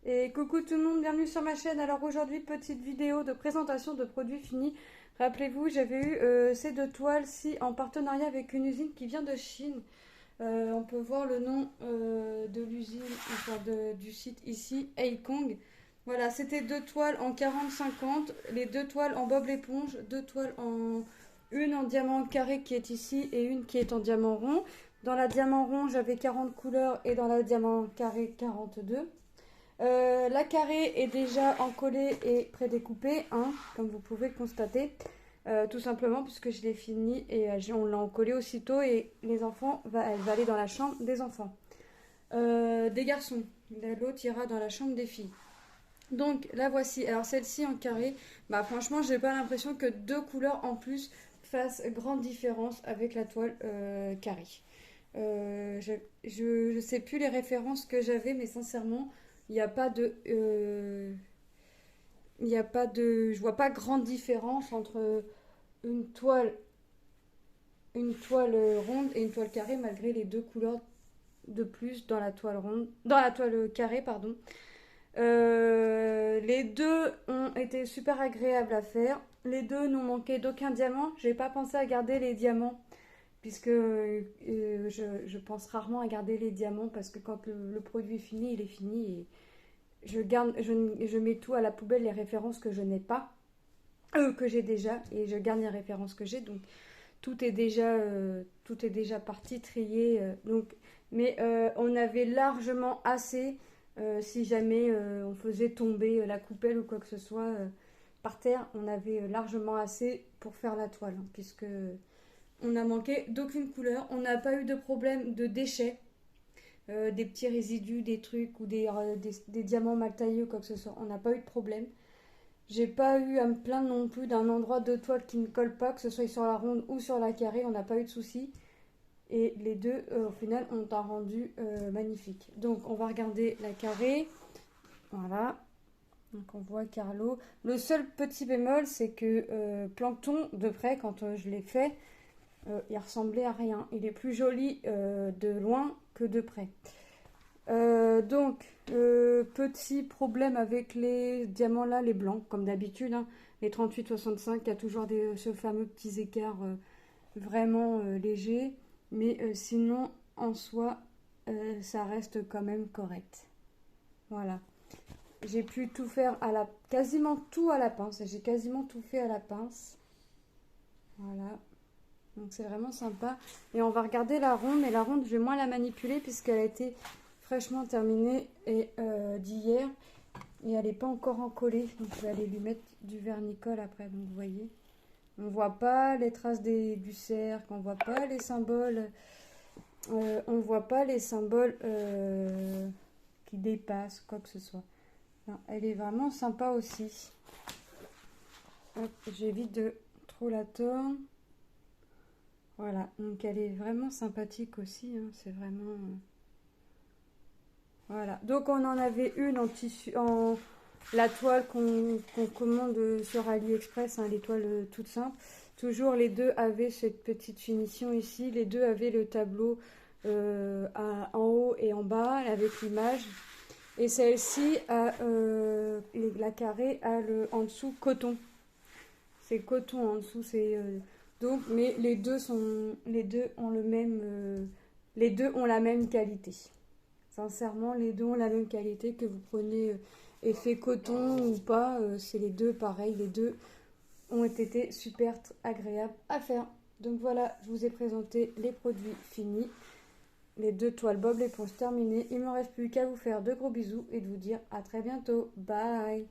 Et coucou tout le monde, bienvenue sur ma chaîne. Alors aujourd'hui, petite vidéo de présentation de produits finis. Rappelez-vous, j'avais eu ces deux toiles-ci en partenariat avec une usine qui vient de Chine. On peut voir le nom de l'usine, enfin du site ici, Aikong. Voilà, c'était deux toiles en 40-50, les deux toiles en bob l'éponge, deux toiles en... Une en diamant carré qui est ici et une qui est en diamant rond. Dans la diamant rond, j'avais 40 couleurs et dans la diamant carré, 42. La carrée est déjà encollée et prédécoupée, hein, comme vous pouvez constater. Tout simplement puisque je l'ai fini et on l'a encollé aussitôt et les enfants, elle va aller dans la chambre des enfants. Des garçons, l'autre ira dans la chambre des filles. Donc la voici. Alors celle-ci en carré, bah franchement j'ai pas l'impression que deux couleurs en plus fassent grande différence avec la toile carré. Je sais plus les références que j'avais, mais sincèrement, il n'y a pas de, il n'y a pas de, je vois pas grande différence entre une toile, une toile ronde et une toile carrée, malgré les deux couleurs de plus dans la toile ronde, dans la toile carrée, pardon. Les deux ont été super agréables à faire. Les deux n'ont manqué d'aucun diamant. J'ai pas pensé à garder les diamants puisque je pense rarement à garder les diamants parce que quand le produit est fini, il est fini et je mets tout à la poubelle, les références que je n'ai pas, que j'ai déjà, et je garde les références que j'ai. Donc tout est déjà parti, trié. Mais on avait largement assez si jamais on faisait tomber la coupelle ou quoi que ce soit par terre. On avait largement assez pour faire la toile, hein, puisque on n'a manqué d'aucune couleur. On n'a pas eu de problème de déchets. Des petits résidus, des trucs ou des diamants mal taillés ou quoi que ce soit. On n'a pas eu de problème. J'ai pas eu à me plaindre non plus d'un endroit de toile qui ne colle pas, que ce soit sur la ronde ou sur la carrée. On n'a pas eu de soucis. Et les deux, au final, ont un rendu magnifique. Donc, on va regarder la carrée. Voilà. Donc, on voit Carlo. Le seul petit bémol, c'est que Plancton, de près, quand je l'ai fait, il ressemblait à rien. Il est plus joli de loin que de près. Petit problème avec les diamants là, les blancs, comme d'habitude, hein, les 38-65, il y a toujours ce fameux petits écarts vraiment légers, mais sinon, en soi, ça reste quand même correct. Voilà. J'ai pu tout faire quasiment tout à la pince, j'ai quasiment tout fait à la pince. Voilà. Donc c'est vraiment sympa. Et on va regarder la ronde. Mais la ronde, je vais moins la manipuler puisqu'elle a été fraîchement terminée d'hier. Et elle n'est pas encore encollée. Donc je vais aller lui mettre du vernicole après. Donc vous voyez. On ne voit pas les traces du cercle. On ne voit pas les symboles. On ne voit pas les symboles qui dépassent, quoi que ce soit. Non, elle est vraiment sympa aussi. Hop, j'évite de trop la tordre. Voilà, donc elle est vraiment sympathique aussi, hein, c'est vraiment... Voilà, donc on en avait une en tissu, en la toile qu'on commande sur AliExpress, hein, les toiles toutes simples. Toujours les deux avaient cette petite finition ici, les deux avaient le tableau en haut et en bas avec l'image. Et celle-ci, la carrée, a en dessous coton. C'est coton en dessous, c'est... Donc, mais les deux ont les deux ont la même qualité. Sincèrement, les deux ont la même qualité, que vous prenez effet coton ou pas, c'est les deux pareil. Les deux ont été super agréables à faire. Donc voilà, je vous ai présenté les produits finis. Les deux toiles Bob l'éponge terminées. Il ne me reste plus qu'à vous faire de gros bisous et de vous dire à très bientôt. Bye!